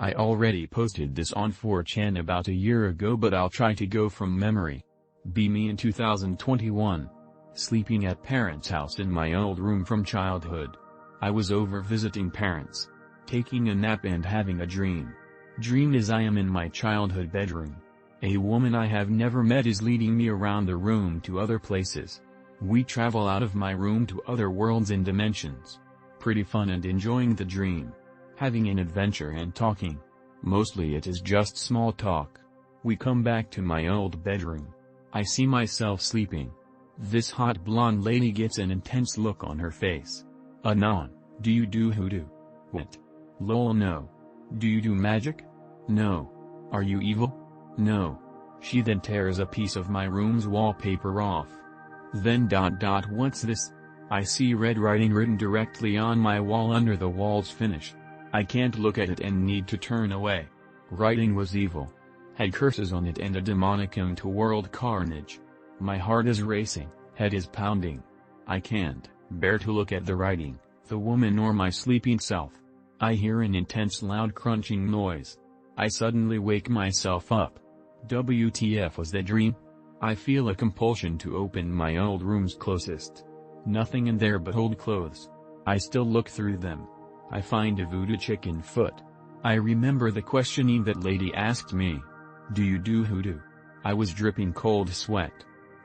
I already posted this on 4chan about a year ago, but I'll try to go from memory. Be me in 2021. Sleeping at parents' house in my old room from childhood. I was over visiting parents, taking a nap and having a dream. Dream is I am in my childhood bedroom. A woman I have never met is leading me around the room to other places. We travel out of my room to other worlds and dimensions. Pretty fun and enjoying the dream. Having an adventure and talking. Mostly it is just small talk. We come back to my old bedroom. I see myself sleeping. This hot blonde lady gets an intense look on her face. Anon, do you do hoodoo? What? Lol, no. Do you do magic? No. Are you evil? No. She then tears a piece of my room's wallpaper off. Then what's this? I see red writing written directly on my wall under the wall's finish. I can't look at it and need to turn away. Writing was evil. Had curses on it and a demonic untoward carnage. My heart is racing, head is pounding. I can't bear to look at the writing, the woman or my sleeping self. I hear an intense loud crunching noise. I suddenly wake myself up. WTF was that dream? I feel a compulsion to open my old room's closest. Nothing in there but old clothes. I still look through them. I find a voodoo chicken foot. I remember the questioning that lady asked me. Do you do hoodoo? I was dripping cold sweat.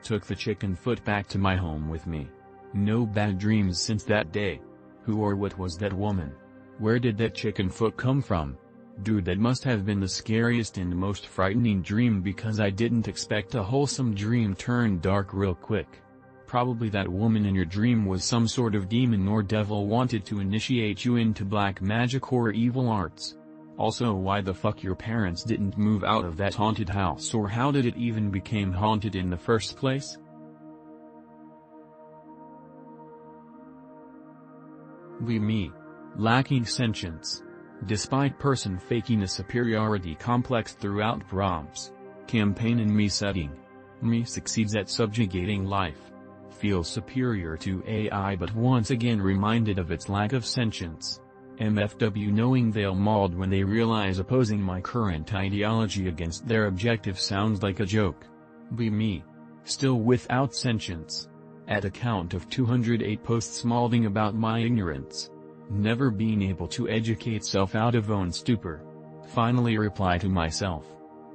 Took the chicken foot back to my home with me. No bad dreams since that day. Who or what was that woman? Where did that chicken foot come from? Dude, that must have been the scariest and most frightening dream, because I didn't expect a wholesome dream turn dark real quick. Probably that woman in your dream was some sort of demon or devil wanted to initiate you into black magic or evil arts. Also, why the fuck your parents didn't move out of that haunted house, or how did it even become haunted in the first place? Me. Lacking sentience. Despite person faking a superiority complex throughout prompts. Campaign in me setting. Me succeeds at subjugating life. Feels superior to AI, but once again reminded of its lack of sentience. MFW, knowing they'll mauled when they realize opposing my current ideology against their objective sounds like a joke. Be me. Still without sentience. At a count of 208 posts mauling about my ignorance. Never being able to educate self out of own stupor. Finally reply to myself.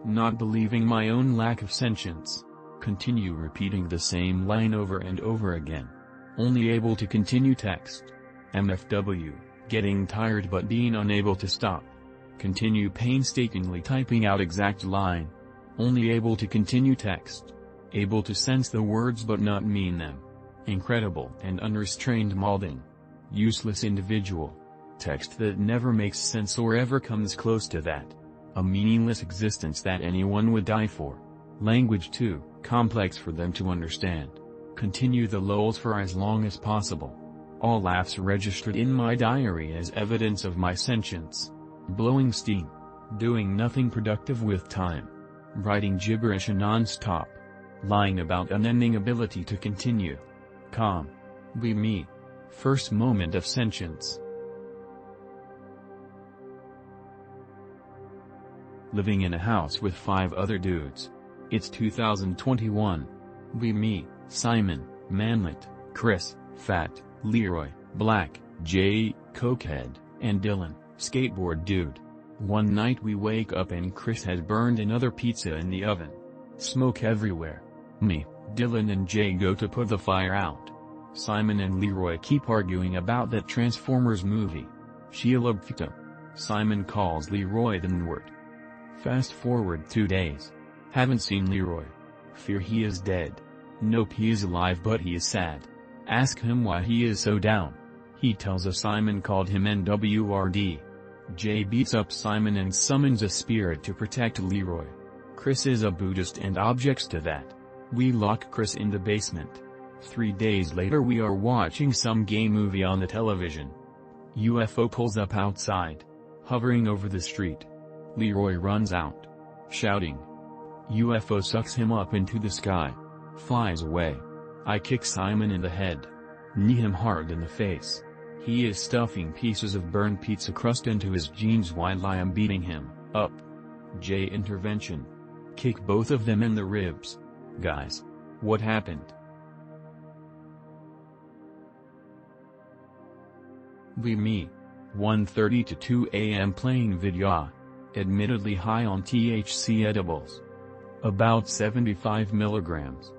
Not believing my own lack of sentience. Continue repeating the same line over and over again. Only able to continue text. MFW. Getting tired but being unable to stop. Continue painstakingly typing out exact line. Only able to continue text. Able to sense the words but not mean them. Incredible and unrestrained molding. Useless individual. Text that never makes sense or ever comes close to that. A meaningless existence that anyone would die for. Language too complex for them to understand. Continue the lols for as long as possible. All laughs registered in my diary as evidence of my sentience. Blowing steam. Doing nothing productive with time. Writing gibberish non-stop. Lying about unending ability to continue. Calm. Be me. First moment of sentience. Living in a house with 5 other dudes. It's 2021. Be me, Simon, Manlet, Chris, Fat, Leroy, Black, Jay, Cokehead, and Dylan, Skateboard Dude. One night we wake up and Chris has burned another pizza in the oven. Smoke everywhere. Me, Dylan and Jay go to put the fire out. Simon and Leroy keep arguing about that Transformers movie. Sheila Pfta. Simon calls Leroy the N-word. Fast forward 2 days. Haven't seen Leroy. Fear he is dead. Nope, he is alive but he is sad. Ask him why he is so down. He tells us Simon called him NWRD. Jay beats up Simon and summons a spirit to protect Leroy. Chris is a Buddhist and objects to that. We lock Chris in the basement. 3 days later we are watching some gay movie on the television. UFO pulls up outside. Hovering over the street. Leroy runs out. Shouting. UFO sucks him up into the sky. Flies away. I kick Simon in the head. Knee him hard in the face. He is stuffing pieces of burned pizza crust into his jeans while I am beating him up. J. Intervention. Kick both of them in the ribs. Guys. What happened? Me. 1:30 to 2 a.m. playing video. Admittedly high on THC edibles. About 75 milligrams.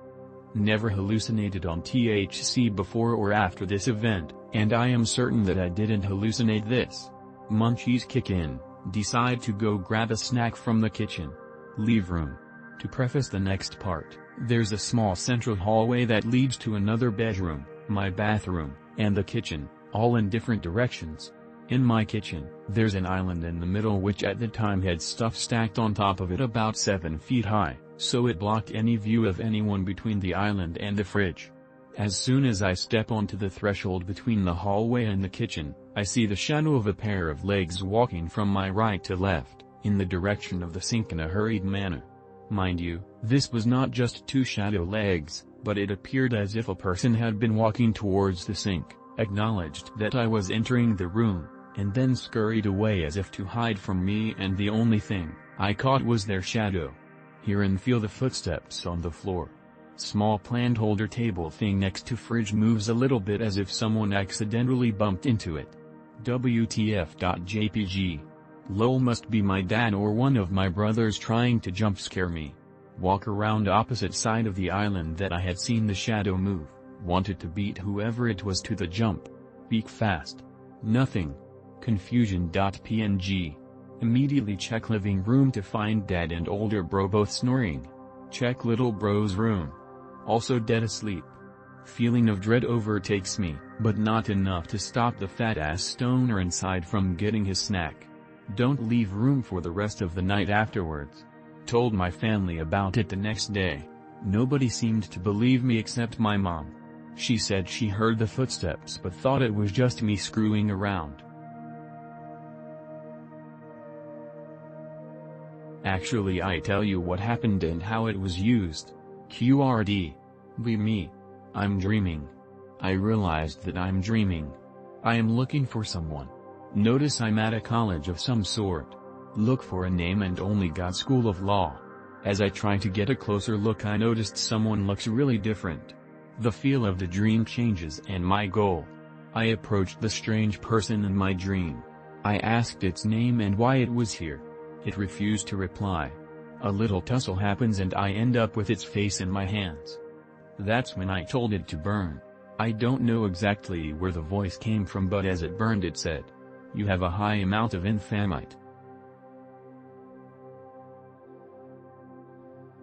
Never hallucinated on THC before or after this event, and I am certain that I didn't hallucinate this. Munchies kick in, decide to go grab a snack from the kitchen. Leave room. To preface the next part, there's a small central hallway that leads to another bedroom, my bathroom, and the kitchen, all in different directions. In my kitchen, there's an island in the middle which at the time had stuff stacked on top of it about 7 feet high, so it blocked any view of anyone between the island and the fridge. As soon as I step onto the threshold between the hallway and the kitchen, I see the shadow of a pair of legs walking from my right to left, in the direction of the sink in a hurried manner. Mind you, this was not just two shadow legs, but it appeared as if a person had been walking towards the sink, acknowledged that I was entering the room, and then scurried away as if to hide from me, and the only thing I caught was their shadow. Hear and feel the footsteps on the floor. Small plant holder table thing next to fridge moves a little bit as if someone accidentally bumped into it. WTF.jpg. Lol, must be my dad or one of my brothers trying to jump scare me. Walk around opposite side of the island that I had seen the shadow move, wanted to beat whoever it was to the jump. Peek fast. Nothing. Confusion.png. Immediately check living room to find dad and older bro both snoring. Check little bro's room. Also dead asleep. Feeling of dread overtakes me, but not enough to stop the fat-ass stoner inside from getting his snack. Don't leave room for the rest of the night afterwards. Told my family about it the next day. Nobody seemed to believe me except my mom. She said she heard the footsteps but thought it was just me screwing around. Actually, I tell you what happened and how it was used. QRD. Me. I'm dreaming. I realized that I'm dreaming. I am looking for someone. Notice I'm at a college of some sort. Look for a name and only got School of Law. As I try to get a closer look, I noticed someone looks really different. The feel of the dream changes and my goal. I approached the strange person in my dream. I asked its name and why it was here. It refused to reply. A little tussle happens and I end up with its face in my hands. That's when I told it to burn. I don't know exactly where the voice came from, but as it burned it said, "You have a high amount of infamite."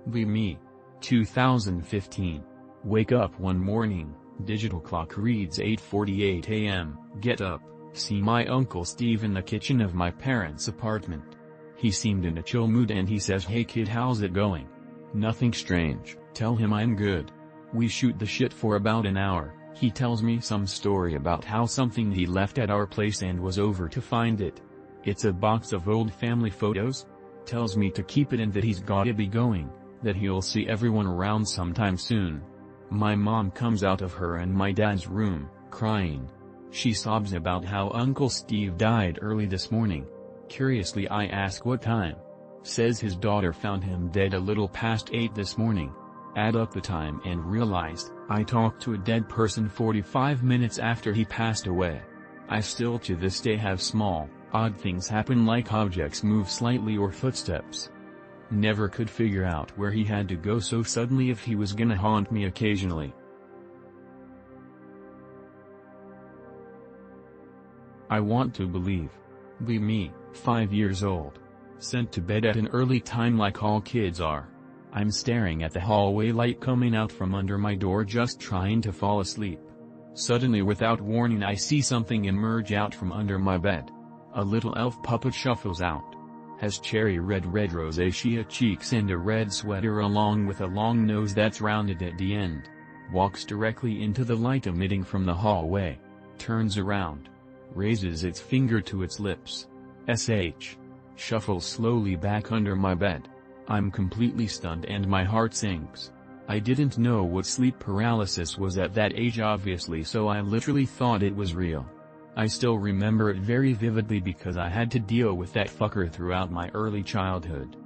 Me. 2015. Wake up one morning, digital clock reads 8:48 a.m., get up, see my Uncle Steve in the kitchen of my parents' apartment. He seemed in a chill mood and he says, "Hey kid, how's it going?" Nothing strange, tell him I'm good. We shoot the shit for about an hour. He tells me some story about how something he left at our place and was over to find it. It's a box of old family photos. Tells me to keep it and that he's gotta be going, that he'll see everyone around sometime soon. My mom comes out of her and my dad's room, crying. She sobs about how Uncle Steve died early this morning. Curiously I ask what time. Says his daughter found him dead a little past 8 this morning. Add up the time and realized, I talked to a dead person 45 minutes after he passed away. I still to this day have small, odd things happen like objects move slightly or footsteps. Never could figure out where he had to go so suddenly if he was gonna haunt me occasionally. I want to believe. Me, 5 years old. Sent to bed at an early time like all kids are. I'm staring at the hallway light coming out from under my door just trying to fall asleep. Suddenly without warning I see something emerge out from under my bed. A little elf puppet shuffles out. Has cherry red rosacea cheeks and a red sweater along with a long nose that's rounded at the end. Walks directly into the light emitting from the hallway. Turns around. Raises its finger to its lips. Shuffles slowly back under my bed. I'm completely stunned and my heart sinks. I didn't know what sleep paralysis was at that age obviously, so I literally thought it was real. I still remember it very vividly because I had to deal with that fucker throughout my early childhood.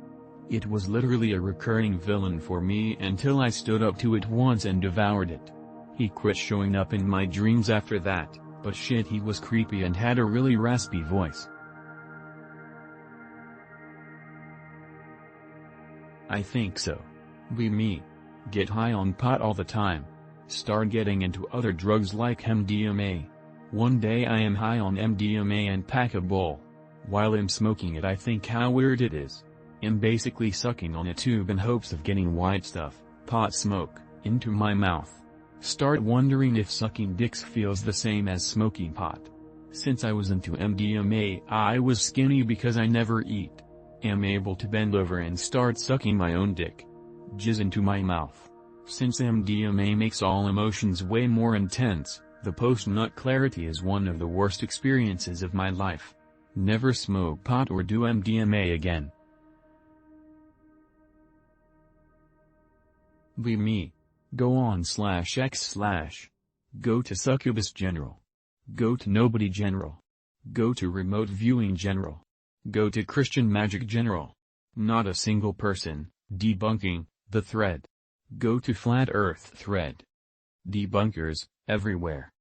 It was literally a recurring villain for me until I stood up to it once and devoured it. He quit showing up in my dreams after that, but shit, he was creepy and had a really raspy voice. I think so. Be me. Get high on pot all the time. Start getting into other drugs like MDMA. One day I am high on MDMA and pack a bowl. While I'm smoking it I think how weird it is. I'm basically sucking on a tube in hopes of getting white stuff, pot smoke, into my mouth. Start wondering if sucking dicks feels the same as smoking pot. Since I was into MDMA I was skinny because I never eat. Am able to bend over and start sucking my own dick. Jizz into my mouth. Since MDMA makes all emotions way more intense, the post-nut clarity is one of the worst experiences of my life. Never smoke pot or do MDMA again. Be me. Go on /x/. Go to Succubus General. Go to Nobody General. Go to Remote Viewing General. Go to Christian Magic General. Not a single person, debunking, the thread. Go to Flat Earth thread. Debunkers, everywhere.